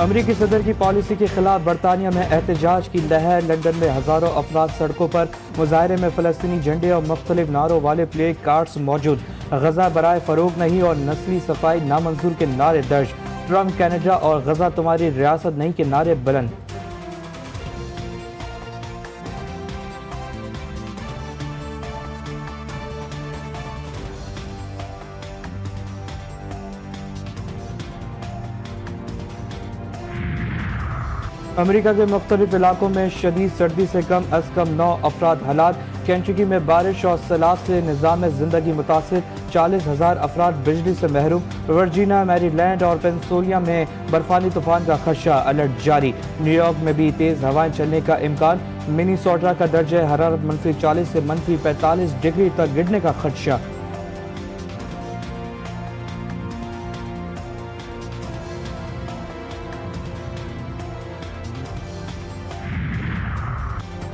امریکی صدر کی پالیسی کے خلاف برطانیہ میں احتجاج کی لہر، لندن میں ہزاروں افراد سڑکوں پر، مظاہرے میں فلسطینی جھنڈے اور مختلف نعروں والے پلے کارڈز موجود، غزہ برائے فروغ نہیں اور نسلی صفائی نامنظور کے نعرے درج، ٹرمپ کینیڈا اور غزہ تمہاری ریاست نہیں کے نعرے بلند۔ امریکہ کے مختلف علاقوں میں شدید سردی سے کم از کم 9 افراد ہلاک، کینٹکی میں بارش اور سیلاب سے نظام زندگی متاثر، 40,000 افراد بجلی سے محروم، ورجینیا، میری لینڈ اور پینسلوانیا میں برفانی طوفان کا خدشہ، الرٹ جاری، نیو یارک میں بھی تیز ہوائیں چلنے کا امکان، منیسوٹا کا درجہ حرارت -40 سے -45 ڈگری تک گرنے کا خدشہ۔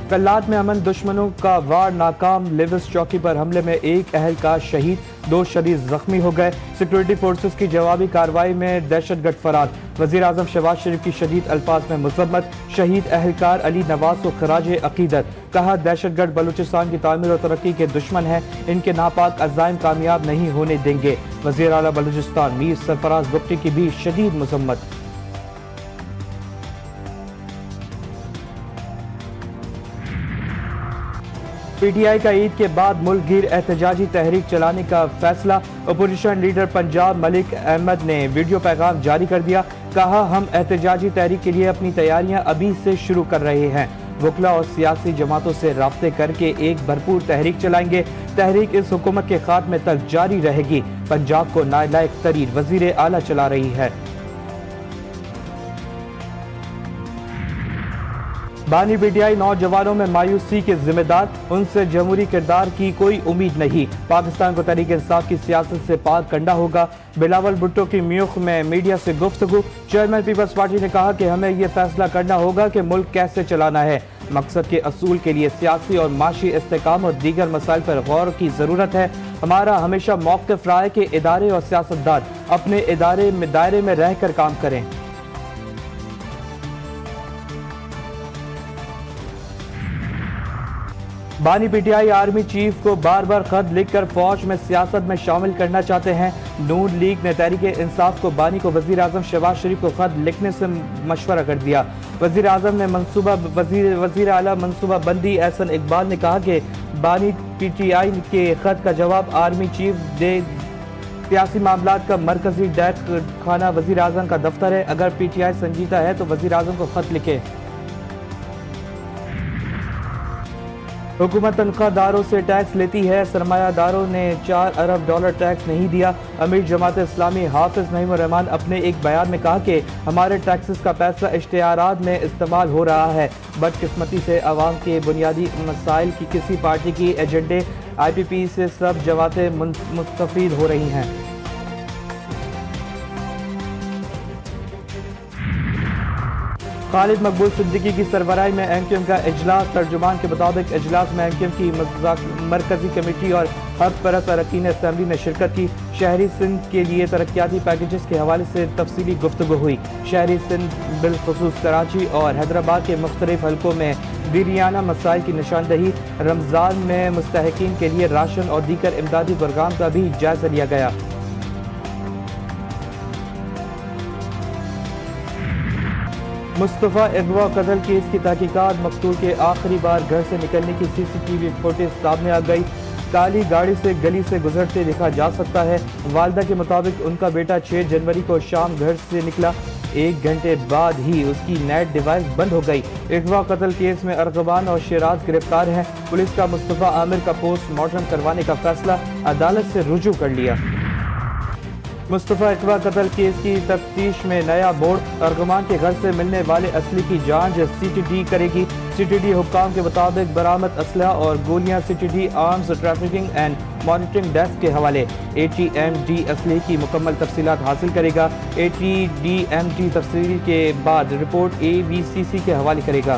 کلات میں امن دشمنوں کا وار ناکام، لیوس چوکی پر حملے میں ایک اہلکار شہید، 2 شدید زخمی ہو گئے، سیکورٹی فورسز کی جوابی کارروائی میں دہشت گرد فرار، وزیر اعظم شہباز شریف کی شدید الفاظ میں مذمت، شہید اہلکار علی نواز کو خراج عقیدت، کہا دہشت گرد بلوچستان کی تعمیر و ترقی کے دشمن ہیں، ان کے ناپاک عزائم کامیاب نہیں ہونے دیں گے، وزیر اعلیٰ بلوچستان میر سرفراز بگٹی کی بھی شدید مذمت۔ پی ٹی آئی کا عید کے بعد ملک گیر احتجاجی تحریک چلانے کا فیصلہ، اپوزیشن لیڈر پنجاب ملک احمد نے ویڈیو پیغام جاری کر دیا، کہا ہم احتجاجی تحریک کے لیے اپنی تیاریاں ابھی سے شروع کر رہے ہیں، وکلا اور سیاسی جماعتوں سے رابطے کر کے ایک بھرپور تحریک چلائیں گے، تحریک اس حکومت کے خاتمے تک جاری رہے گی، پنجاب کو نالائق ترین وزیر اعلیٰ چلا رہی ہے۔ بانی پی ٹی آئی نوجوانوں میں مایوسی کے ذمہ دار، ان سے جمہوری کردار کی کوئی امید نہیں، پاکستان کو تحریک انصاف کی سیاست سے پاک کنڈا ہوگا، بلاول بھٹو کی میوخ میں میڈیا سے گفتگو، چیئرمین پیپلز پارٹی نے کہا کہ ہمیں یہ فیصلہ کرنا ہوگا کہ ملک کیسے چلانا ہے، مقصد کے اصول کے لیے سیاسی اور معاشی استحکام اور دیگر مسائل پر غور کی ضرورت ہے، ہمارا ہمیشہ موقف رہا ہے کہ ادارے اور سیاستدان اپنے دائرے میں رہ کر کام کریں۔ بانی P T I army chief کو بار بار خط لکھ کر فوج میں سیاست میں شامل کرنا چاہتے ہیں، نون لیگ نے تحریک انصاف کو بانی کو وزیر اعظم شہباز شریف کو خط لکھنے سے مشورہ کر دیا، وزیر اعظم نے وزیر اعلیٰ منصوبہ بندی احسن اقبال نے کہا کہ بانی پی ٹی آئی کے خط کا جواب آرمی چیف دے، سیاسی معاملات کا مرکزی ڈیسک خانہ وزیر اعظم کا دفتر ہے، اگر پی ٹی آئی سنجیدہ ہے تو وزیر اعظم کو خط لکھے۔ حکومت تنخواہ داروں سے ٹیکس لیتی ہے، سرمایہ داروں نے $4 ارب ٹیکس نہیں دیا، امیر جماعت اسلامی حافظ نعیم الرحمان اپنے ایک بیان میں کہا کہ ہمارے ٹیکسز کا پیسہ اشتہارات میں استعمال ہو رہا ہے، بدقسمتی سے عوام کے بنیادی مسائل کی کسی پارٹی کی ایجنڈے آئی پی پی سے سب جماعتیں مستفید ہو رہی ہیں۔ خالد مقبول صدیقی کی سربراہی میں ایم کیو ایم کا اجلاس، ترجمان کے مطابق اجلاس میں ایم کیو ایم کی مرکزی کمیٹی اور حق پرست اراکین اسمبلی نے شرکت کی، شہری سندھ کے لیے ترقیاتی پیکیجز کے حوالے سے تفصیلی گفتگو ہوئی، شہری سندھ بالخصوص کراچی اور حیدرآباد کے مختلف حلقوں میں دیرینہ مسائل کی نشاندہی، رمضان میں مستحقین کے لیے راشن اور دیگر امدادی پروگرام کا بھی جائزہ لیا گیا۔ مصطفیٰ اغوا قتل کیس کی تحقیقات، مقتول کے آخری بار گھر سے نکلنے کی سی سی ٹی وی فوٹیج سامنے آ گئی، کالی گاڑی سے گلی سے گزرتے دیکھا جا سکتا ہے، والدہ کے مطابق ان کا بیٹا 6 جنوری کو شام گھر سے نکلا، 1 گھنٹے بعد ہی اس کی نیٹ ڈیوائس بند ہو گئی۔ اغوا قتل کیس میں ارغوان اور شیراز گرفتار ہیں، پولیس کا مصطفیٰ عامر کا پوسٹ مارٹم کروانے کا فیصلہ عدالت سے رجوع کر لیا۔ مصطفیٰ اغوا قتل کیس کی تفتیش میں نیا موڑ، ارغوان کے گھر سے ملنے والے اسلحے کی جانچ سی ٹی ڈی کرے گی، سی ٹی ڈی حکام کے مطابق برآمد اسلحہ اور گولیاں C T D arms trafficking and monitoring desk کے حوالے، اے ٹی ایم ڈی اسلحے کی مکمل تفصیلات حاصل کرے گا، A T D M D تفصیل کے بعد رپورٹ اے وی سی سی کے حوالے کرے گا۔